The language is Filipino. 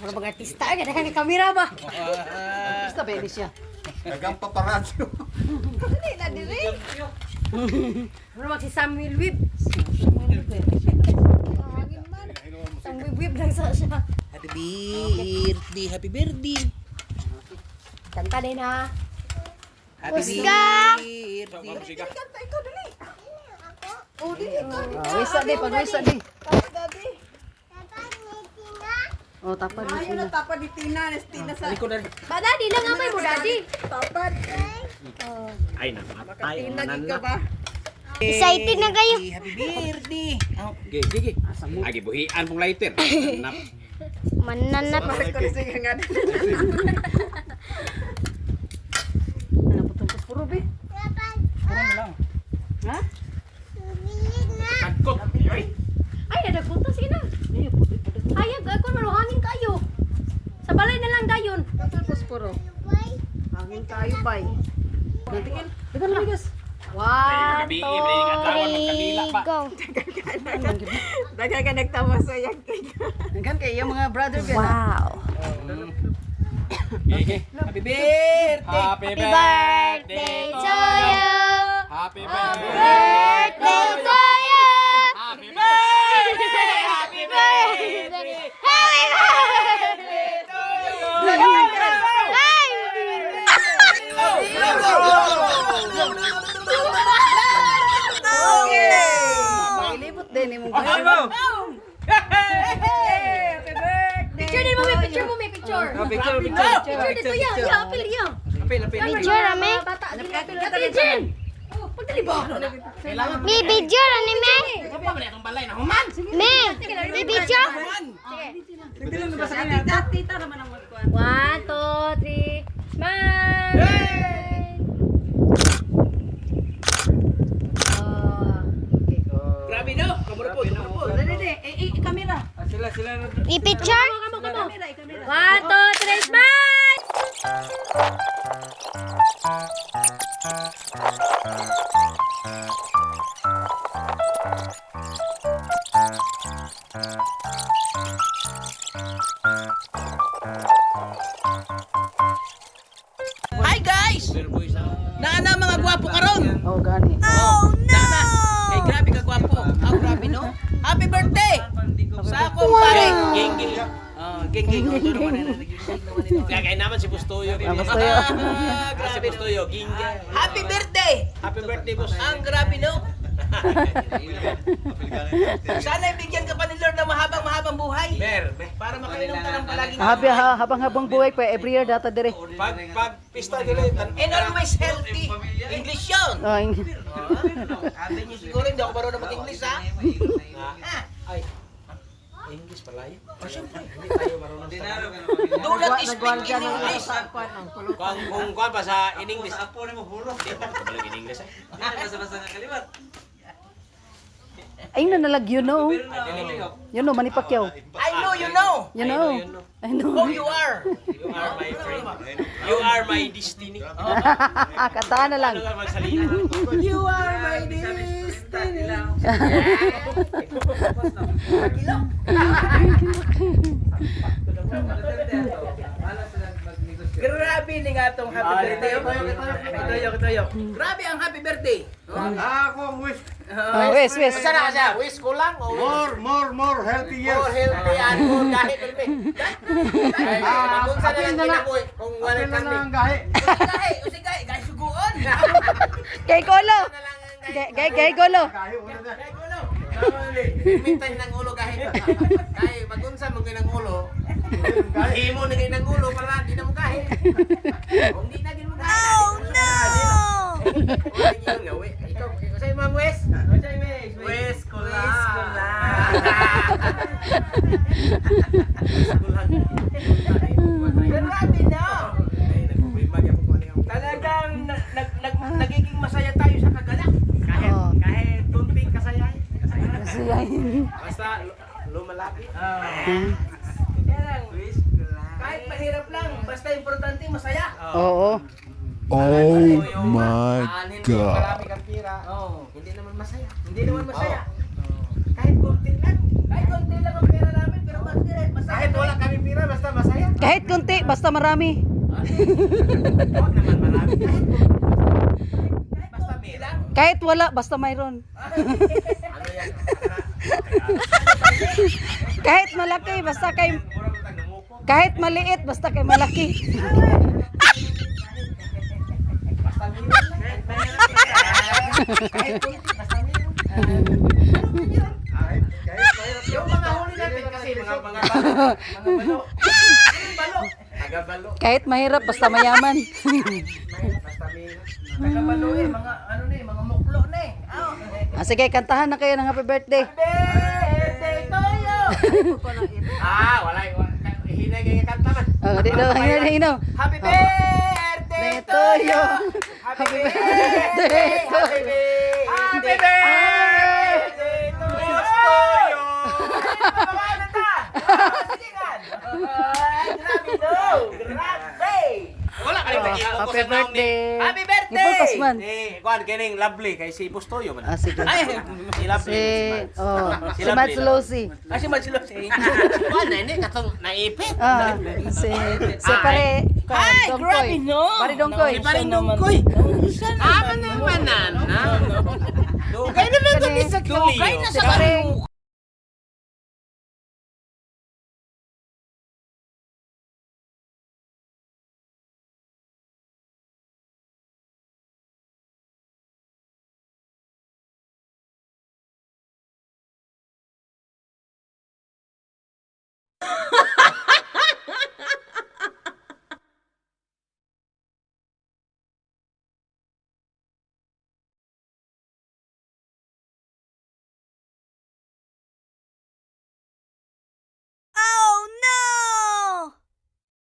Wala bang artista? Ganda ka kamera ba? Artista ba ini siya? Dagang paparazzo. Dili na dili. Wala mag si Samuel Wib. Samuel Wib lang sa siya. Happy birthday, happy birthday. Kanta din ha. Happy Pusga! birthday. Kanta ikaw dali. Oh, dili ikaw. Wisa di, pag-wisa di. Daddy. Oh, tapad di Ayun sila. na tapad ni Tina. Tina sa... Likod na. Ba, daddy lang amay mo, daddy. Tapad. Ay, namatay. Tinagig ka ba? Excited na kayo. Happy birthday. Oh, Gigi. Agi buhian pong lighter. Nap. Mananap. Bakit ko na sige nga din. Ano po itong puro be? Ha? Kagkot. Ay. Ay, nagpunta sige na. Hayag, ako maluhangin kayo. Sa balay na lang dayon. Tapos puro. Hangin tayo bay. Natingin. Ikaw na ligas. One, Gabi, two, evening at awan magkadila pa. Go. Daga ka nagtama sa yak. Hanggang kay yung mga brother ka na. Wow. Gigi. happy birthday. Happy Happy birthday to you. Happy Birthday to you. Happy birthday. Happy birthday. Happy birthday to you. Ilibot din yung mga Picture din mo, may picture mo, may picture. Picture. Picture dito yan. Yeah, apil yan. Apil. Picture, Rami. Bata, apil. Apil, Jen. Pagdali ba? May video ni me. Apa ba itong balay na human? Me. May video. Tita naman ang magkuhan. 1, 2, 3. Smile! Grabe no. Kamura po. Kamera. Sila. May picture. Kamo. 1, 2, 3, smile! Hi guys. Naana mga gwapo karon. Oh, gani. Nana. Kay grabe ka gwapo. Grabe no. Happy birthday. Sa akong pare. Gigi. Geng. Gagay naman si Bustoyo. Bustoyo. Si Bustoyo. Gingga. Happy birthday. Happy birthday, boss. Ang grabe no. Sana ibigyan ka pa ni Lord ng mahabang buhay. Para makainom ka ng palaging Habang buhay pa, every year data dire. Pag pista dili and always healthy. English yun. Oh, Ate niyo siguro hindi ako marunong mag-English ha. ay English pala yun. Siyempre, hindi tayo marunong sa Do not speak in English. Kung pa sa in English. Apo na mo bulo. Hindi pa ko in English. Basta-basta nga kalimat. ay na nalag, you know. You know, Manny Pacquiao. I know you know. You know. I know. Who you are. You are my friend. You are my destiny. Kantahan na lang. Ano ka magsalita? You are my destiny. Grabe ni nga tong happy birthday. Itoyo. Grabe ang happy birthday. Ako wish Wes. Sana siya, wish ko lang o more healthy years. more healthy and more kahit ilmi. Kung sana lang kinakoy, kung wala Wala kami. na ang gahi. Usigay, suguon. Kay Kolo. Kay Kolo. Gahi una na. Mintay ng ulo kahit. Kahit magunsa mo ng ulo. Himo na ng ulo para di na mo kahit. Kung di na din mo kahit. Oh no. Ikaw sa imong Wes. Wes ko lang. Grabe na. Talagang nagiging masaya tayo sa kagalak. Kahit kunting kasayahan. Siyahin. Basta lumalapit. Kahit mahirap lang, basta importante masaya. Oo. Oh my God. Marami kang pira. Hindi naman masaya. Kahit konti lang ang pera namin, pero masaya. Kahit wala kami pira, basta Kahit konti, basta marami. Huwag naman marami. Basta meron. Kahit wala, basta mayroon. Ano yan? Kahit malaki, basta kay... Mura mo tayo namukot. Kahit maliit, basta kay malaki. Basta meron. Kahit kunti, basta meron. Yung mga huli natin kasi mga balo. Balo. Taga-balo. Kahit mahirap, basta mayaman. Basta meron. Taga-balo mga ano na mga muklo na Sige, kantahan na kayo ng happy birthday. Birthday to you! Wala. Hinay kayo kanta man. Oh, di daw, hino. Happy birthday to you! Happy birthday! Happy birthday to you! Paano ta? Sige nga! Grabe no! Grabe! Wala ka rin nag-ipo ko Happy sa naong ni... birthday. Happy birthday! Ipulpas man. Kuhan, kining lovely kay si Bustoyo man. Sige. Ay, si lovely. Si Lovely Mads lang. Losi. Si Madsilo si... Kuhan na, hindi katong naipit. Si pare. Ay, grabe no! Pare Dongkoy. Si Paring Dongkoy. Naman na. Dugay naman kami sa Dugay Clio. na Si sa pare